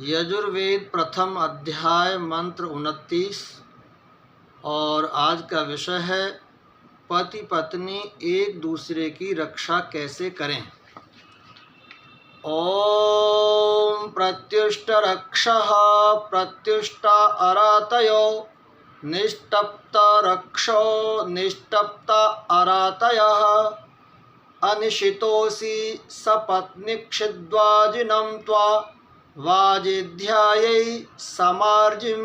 यजुर्वेद प्रथम अध्याय मंत्र 29 और आज का विषय है पति पत्नी एक दूसरे की रक्षा कैसे करें। ओम प्रत्युष्ट रक्षः प्रत्युष्टा अरातयो निष्टप्त रक्षो निष्टप्त अरातयः अनिशितोऽसि सपत्नीक्षिद्वाजिनं त्वा वाजिध्यायै समार्जिं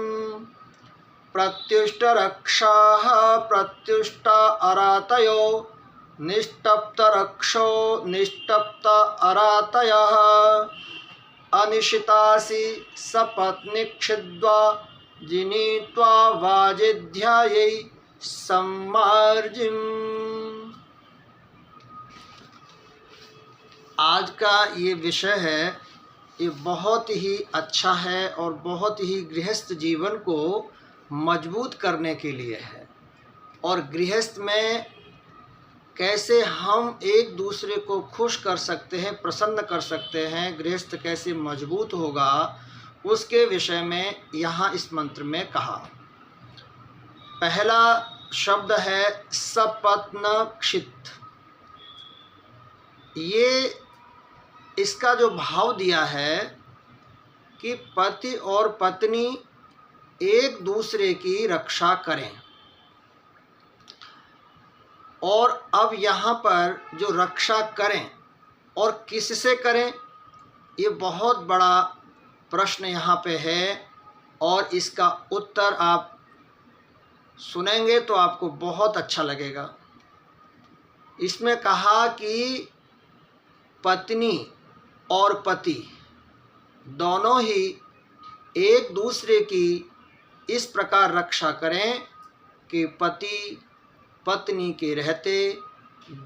प्रत्युष्ट रक्षाः प्रत्युष्ट अरातयो निष्टप्त रक्षो निष्टप्त अरातयः अनिशितासि सपत्नीक्षिद्वा जिनीत्वा वाजिध्यायै समार्जिम्। आज का ये विषय है, ये बहुत ही अच्छा है और बहुत ही गृहस्थ जीवन को मजबूत करने के लिए है। और गृहस्थ में कैसे हम एक दूसरे को खुश कर सकते हैं, प्रसन्न कर सकते हैं, गृहस्थ कैसे मजबूत होगा, उसके विषय में यहाँ इस मंत्र में कहा। पहला शब्द है सपत्नक्षित। ये इसका जो भाव दिया है कि पति और पत्नी एक दूसरे की रक्षा करें। और अब यहाँ पर जो रक्षा करें और किससे करें, ये बहुत बड़ा प्रश्न यहाँ पे है। और इसका उत्तर आप सुनेंगे तो आपको बहुत अच्छा लगेगा। इसमें कहा कि पत्नी और पति दोनों ही एक दूसरे की इस प्रकार रक्षा करें कि पति पत्नी के रहते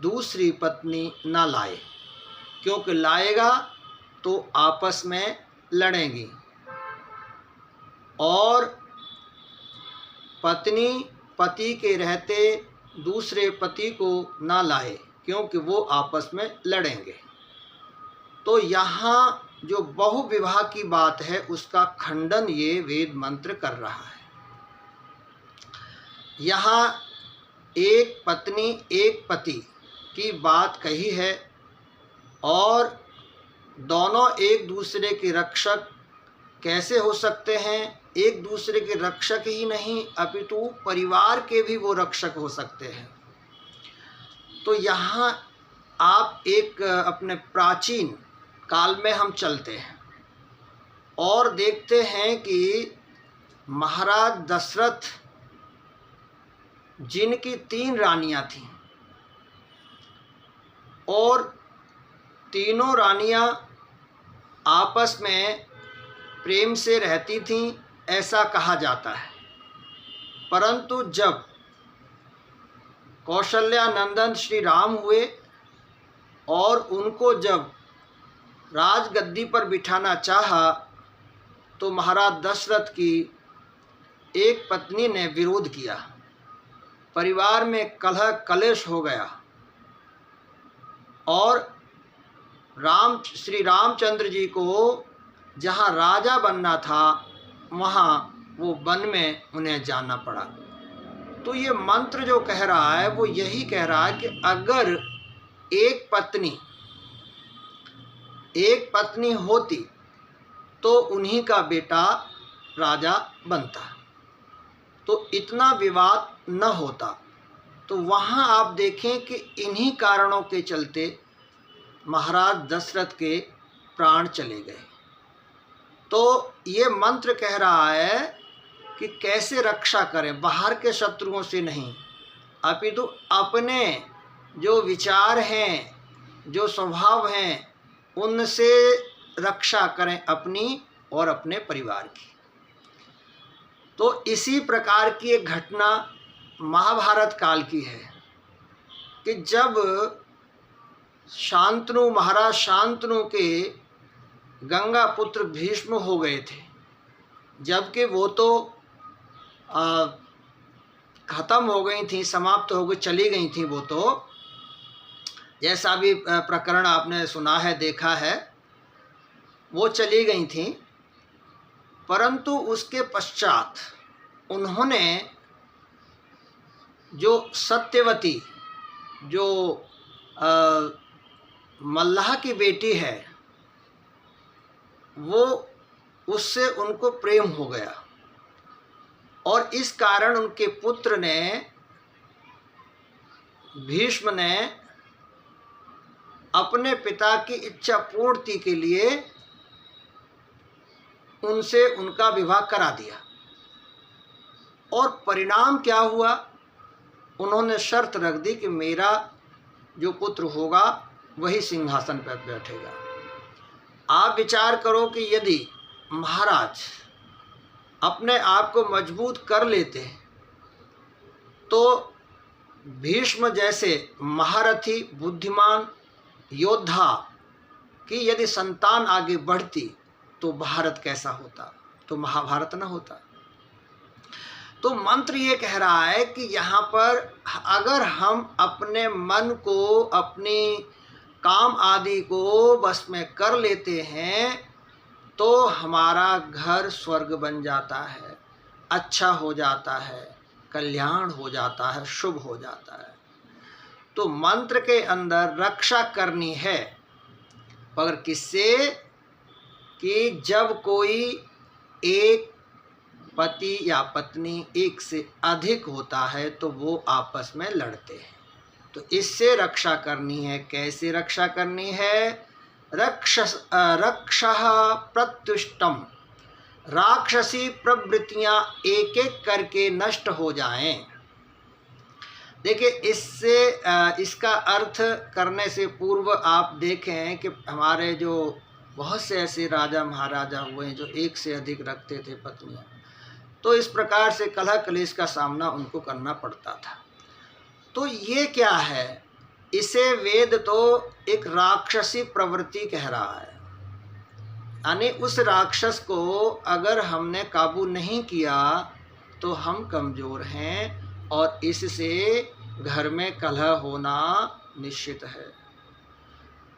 दूसरी पत्नी ना लाए, क्योंकि लाएगा तो आपस में लड़ेंगी। और पत्नी पति के रहते दूसरे पति को ना लाए, क्योंकि वो आपस में लड़ेंगे। तो यहाँ जो बहुविवाह की बात है उसका खंडन ये वेद मंत्र कर रहा है। यहाँ एक पत्नी एक पति की बात कही है और दोनों एक दूसरे के रक्षक कैसे हो सकते हैं। एक दूसरे के रक्षक ही नहीं अपितु परिवार के भी वो रक्षक हो सकते हैं। तो यहाँ आप एक अपने प्राचीन काल में हम चलते हैं और देखते हैं कि महाराज दशरथ जिनकी 3 रानियां थीं और तीनों रानियां आपस में प्रेम से रहती थीं, ऐसा कहा जाता है। परंतु जब कौशल्यानंदन श्री राम हुए और उनको जब राजगद्दी पर बिठाना चाहा तो महाराज दशरथ की एक पत्नी ने विरोध किया। परिवार में कलह कलेश हो गया और श्री रामचंद्र जी को जहाँ राजा बनना था वहाँ वो वन में उन्हें जाना पड़ा। तो ये मंत्र जो कह रहा है वो यही कह रहा है कि अगर एक पत्नी होती तो उन्हीं का बेटा राजा बनता, तो इतना विवाद न होता। तो वहाँ आप देखें कि इन्हीं कारणों के चलते महाराज दशरथ के प्राण चले गए। तो ये मंत्र कह रहा है कि कैसे रक्षा करें, बाहर के शत्रुओं से नहीं अपितु अपने जो विचार हैं, जो स्वभाव हैं, उनसे रक्षा करें अपनी और अपने परिवार की। तो इसी प्रकार की एक घटना महाभारत काल की है कि जब शांतनु महाराज शांतनु के गंगा पुत्र भीष्म हो गए थे, जबकि वो तो ख़त्म हो गई थी, समाप्त हो गई, चली गई थी। वो तो जैसा भी प्रकरण आपने सुना है, देखा है, वो चली गई थीं। परंतु उसके पश्चात उन्होंने जो सत्यवती, जो मल्लाह की बेटी है, वो उससे उनको प्रेम हो गया और इस कारण उनके पुत्र ने, भीष्म ने, अपने पिता की इच्छा पूर्ति के लिए उनसे उनका विवाह करा दिया। और परिणाम क्या हुआ? उन्होंने शर्त रख दी कि मेरा जो पुत्र होगा वही सिंहासन पर बैठेगा। आप विचार करो कि यदि महाराज अपने आप को मजबूत कर लेते तो भीष्म जैसे महारथी बुद्धिमान योद्धा की यदि संतान आगे बढ़ती तो भारत कैसा होता? तो महाभारत न होता। तो मंत्र ये कह रहा है कि यहाँ पर अगर हम अपने मन को, अपनी काम आदि को बस में कर लेते हैं तो हमारा घर स्वर्ग बन जाता है, अच्छा हो जाता है, कल्याण हो जाता है, शुभ हो जाता है। तो मंत्र के अंदर रक्षा करनी है, पर किससे? कि जब कोई एक पति या पत्नी एक से अधिक होता है तो वो आपस में लड़ते हैं। तो इससे रक्षा करनी है। कैसे रक्षा करनी है? रक्षः प्रत्युष्टम, राक्षसी प्रवृत्तियां एक एक करके नष्ट हो जाएं। देखिए, इससे इसका अर्थ करने से पूर्व आप देखें कि हमारे जो बहुत से ऐसे राजा महाराजा हुए हैं जो एक से अधिक रखते थे पत्नियां, तो इस प्रकार से कलह कलेश का सामना उनको करना पड़ता था। तो ये क्या है? इसे वेद तो एक राक्षसी प्रवृत्ति कह रहा है, यानी उस राक्षस को अगर हमने काबू नहीं किया तो हम कमज़ोर हैं और इससे घर में कलह होना निश्चित है।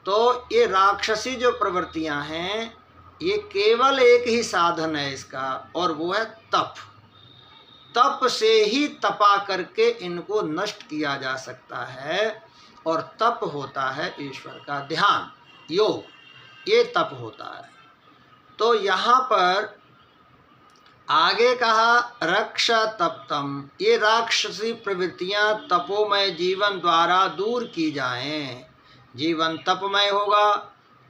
तो ये राक्षसी जो प्रवृत्तियां हैं, ये केवल एक ही साधन है इसका, और वो है तप। तप से ही तपा करके इनको नष्ट किया जा सकता है, और तप होता है ईश्वर का ध्यान, योग, ये तप होता है। तो यहाँ पर आगे कहा रक्षा तप्तम, ये राक्षसी प्रवृत्तियाँ तपोमय जीवन द्वारा दूर की जाएं। जीवन तपमय होगा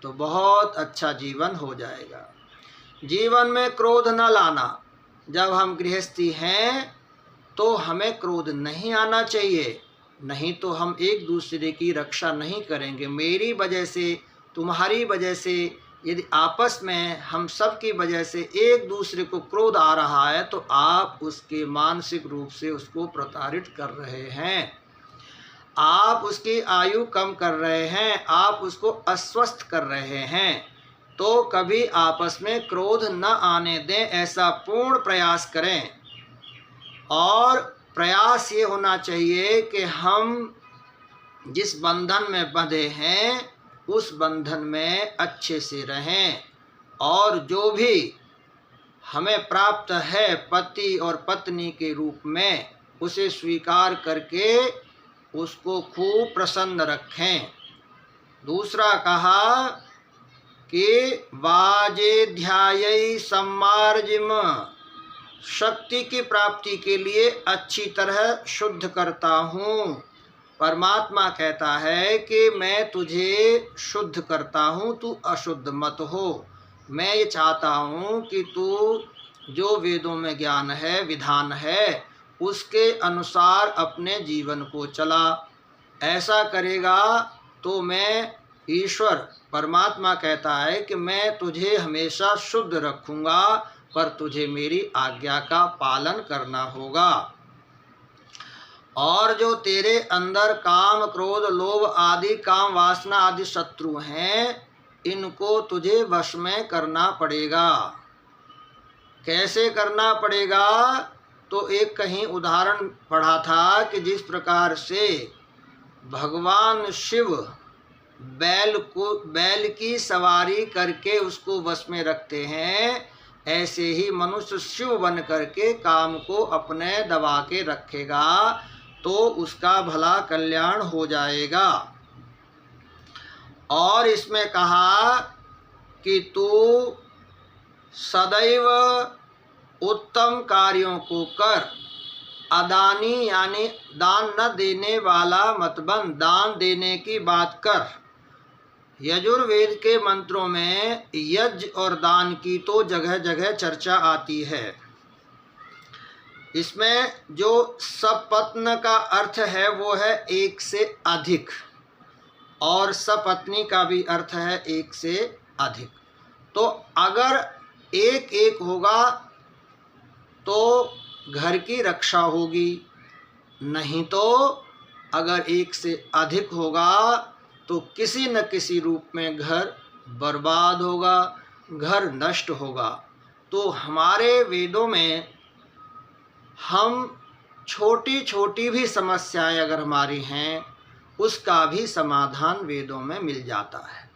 तो बहुत अच्छा जीवन हो जाएगा। जीवन में क्रोध न लाना। जब हम गृहस्थी हैं तो हमें क्रोध नहीं आना चाहिए, नहीं तो हम एक दूसरे की रक्षा नहीं करेंगे। मेरी वजह से, तुम्हारी वजह से, यदि आपस में हम सब की वजह से एक दूसरे को क्रोध आ रहा है तो आप उसके मानसिक रूप से उसको प्रताड़ित कर रहे हैं, आप उसकी आयु कम कर रहे हैं, आप उसको अस्वस्थ कर रहे हैं। तो कभी आपस में क्रोध न आने दें, ऐसा पूर्ण प्रयास करें। और प्रयास ये होना चाहिए कि हम जिस बंधन में बंधे हैं उस बंधन में अच्छे से रहें, और जो भी हमें प्राप्त है पति और पत्नी के रूप में उसे स्वीकार करके उसको खूब प्रसन्न रखें। दूसरा कहा कि वाजेध्यायै सम्मार्जिम, शक्ति की प्राप्ति के लिए अच्छी तरह शुद्ध करता हूँ। परमात्मा कहता है कि मैं तुझे शुद्ध करता हूँ, तू अशुद्ध मत हो। मैं ये चाहता हूँ कि तू जो वेदों में ज्ञान है, विधान है, उसके अनुसार अपने जीवन को चला। ऐसा करेगा तो मैं, ईश्वर परमात्मा कहता है कि मैं तुझे हमेशा शुद्ध रखूँगा, पर तुझे मेरी आज्ञा का पालन करना होगा। और जो तेरे अंदर काम, क्रोध, लोभ आदि, काम वासना आदि शत्रु हैं, इनको तुझे वश में करना पड़ेगा। कैसे करना पड़ेगा? तो एक कहीं उदाहरण पढ़ा था कि जिस प्रकार से भगवान शिव बैल की सवारी करके उसको वश में रखते हैं, ऐसे ही मनुष्य शिव बन करके काम को अपने दबा के रखेगा तो उसका भला कल्याण हो जाएगा। और इसमें कहा कि तू सदैव उत्तम कार्यों को कर, अदानी यानी दान न देने वाला मत बन, दान देने की बात कर। यजुर्वेद के मंत्रों में यज्ञ और दान की तो जगह जगह चर्चा आती है। इसमें जो सपत्न का अर्थ है वो है एक से अधिक, और सपत्नी का भी अर्थ है एक से अधिक। तो अगर एक एक होगा तो घर की रक्षा होगी, नहीं तो अगर एक से अधिक होगा तो किसी न किसी रूप में घर बर्बाद होगा, घर नष्ट होगा। तो हमारे वेदों में हम छोटी छोटी भी समस्याएं अगर हमारी हैं उसका भी समाधान वेदों में मिल जाता है।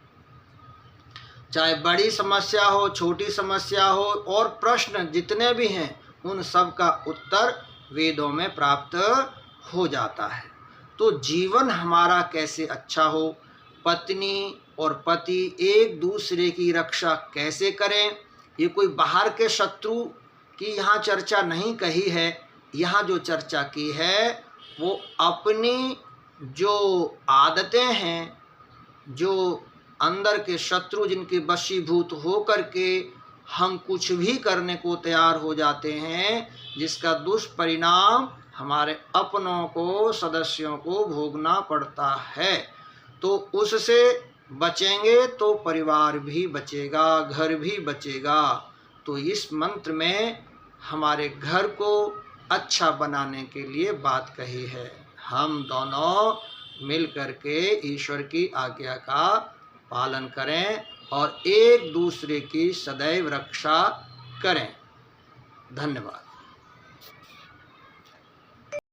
चाहे बड़ी समस्या हो, छोटी समस्या हो, और प्रश्न जितने भी हैं उन सब का उत्तर वेदों में प्राप्त हो जाता है। तो जीवन हमारा कैसे अच्छा हो, पत्नी और पति एक दूसरे की रक्षा कैसे करें, ये कोई बाहर के शत्रु की यहाँ चर्चा नहीं कही है। यहाँ जो चर्चा की है वो अपनी जो आदतें हैं, जो अंदर के शत्रु जिनके वशीभूत हो करके हम कुछ भी करने को तैयार हो जाते हैं, जिसका दुष्परिणाम हमारे अपनों को, सदस्यों को भोगना पड़ता है। तो उससे बचेंगे तो परिवार भी बचेगा, घर भी बचेगा। तो इस मंत्र में हमारे घर को अच्छा बनाने के लिए बात कही है। हम दोनों मिल करके ईश्वर की आज्ञा का पालन करें और एक दूसरे की सदैव रक्षा करें। धन्यवाद।